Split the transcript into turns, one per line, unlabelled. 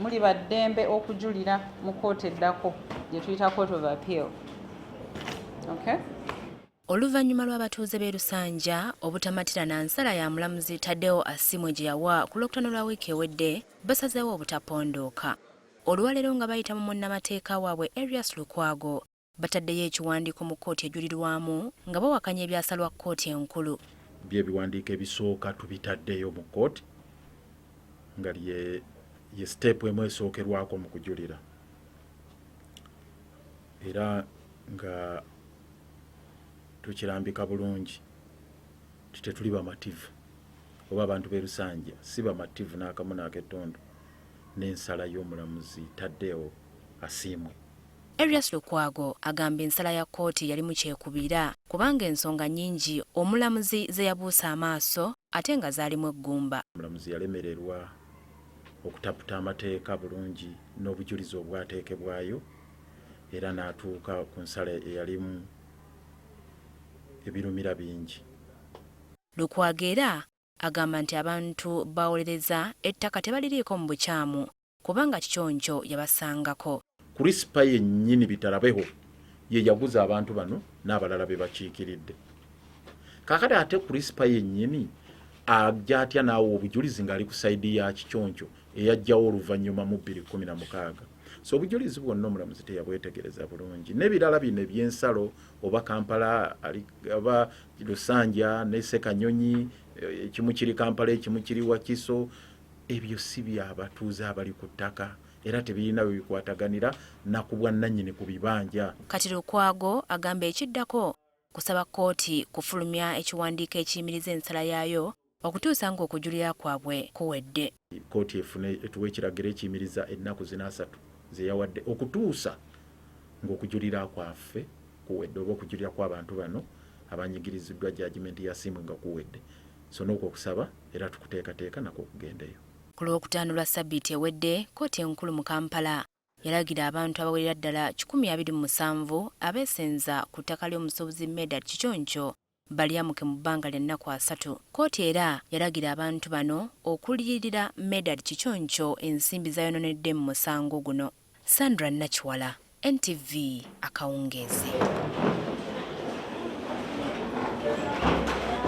muli baddembe okujulira mu kkooti eddako gye tuyita Court of Appeal. Okay?
Oluvannyuma lw'abatuuze b'e Lusanja obutamatira na nsala ya mulamuzi Tadeo Asimwe gye yawa ku Lwokutaano lwa wiiki ewedde, basazeewo obutapondooka. Olwaleero nga bayita mu munnamateeka waabwe Erias Lukwago, bataddeyo ekiwandiiko mu kkooti ejulirwamu nga bawakanya ebyasalwa kkooti enkulu.
By'ebiwandiiko ebisooka tubitaddeyo mu kkooti nga ye siteepu emu esookerwako mu kujulira. Era nga tukirambika bulungi tetuli bamativu oba abantu b'e Lusanja si bamativu n'akamu n'akettondo n'ensala y'omulamuzi Tadeo Asimwe.
Erias Lukwago agamba ensala ya kkooti yali mu kyekubira kubanga ensonga nnyingi omulamuzi ze yabuusa amaaso ate nga zaalimu eggumba.
Omulamuzi yalemererwa okutaputa amateeka bulungi n'obujulizi obwateekebwayo era n'atuuka ku nsala eyalimu ebirumira bingi.
Lukwago era agamba nti abantu bawolereza ettaka tebaliriiko mu bukyamu kubanga Kikyonjo yabasangako.
Kurispa yennyini bitalabeho ye yaguza abantu bano n'abalala be bakiikiridde. Kakati ate Kurispa yennyini ajja atya naawe obujulizi ng'ali ku sayidi ya Kikyonjo eyajjawo oluvannyuma mu 2016. So obujulizi bwonna omulamuzi teyabwetegereza bulungi. N'ebirala bino eby'ensalo oba Kampala aba Lusanja ne Ssekanyonyi, ekimu kiri Kampala ekimu kiri Wakiso, ebyo si by'abatuuze abali ku ttaka era tebirina bwe bikwataganira na ku bwannannyini ku bibanja.
Kati Lukwago agamba ekiddako kusaba kkooti kufulumya ekiwandiiko ekiyimiriza ensala yaayo okutuusa ng'okujulira kwabwe kuwedde.
Kkooti etuwa ekiragiro ekiyimiriza ennaku zino 3 ze yawadde okutuusa ng'okujulira kwaffe kuwedde oba okujulira kw'abantu bano abanyigiriziddwa judgment ya Asimwe nga kuwedde. So n'okwo okusaba era tukuteekateeka nako okugendayo.
Ku Lwokutaano lwa Ssabbiiti ewedde, kkooti enkulu mu Kampala yalagira abantu abawerera ddala 127 abeesenza ku ttaka ly'omusuubuzi Medard Kikyonjo balyamuke mu bbanga ly'ennaku 3. Kkooti era yalagira abantu bano okuliyirira Medard Kikyonjo ensimbi zayononedde mu musango guno. Sandra Nakiwala, NTV Akawungeezi.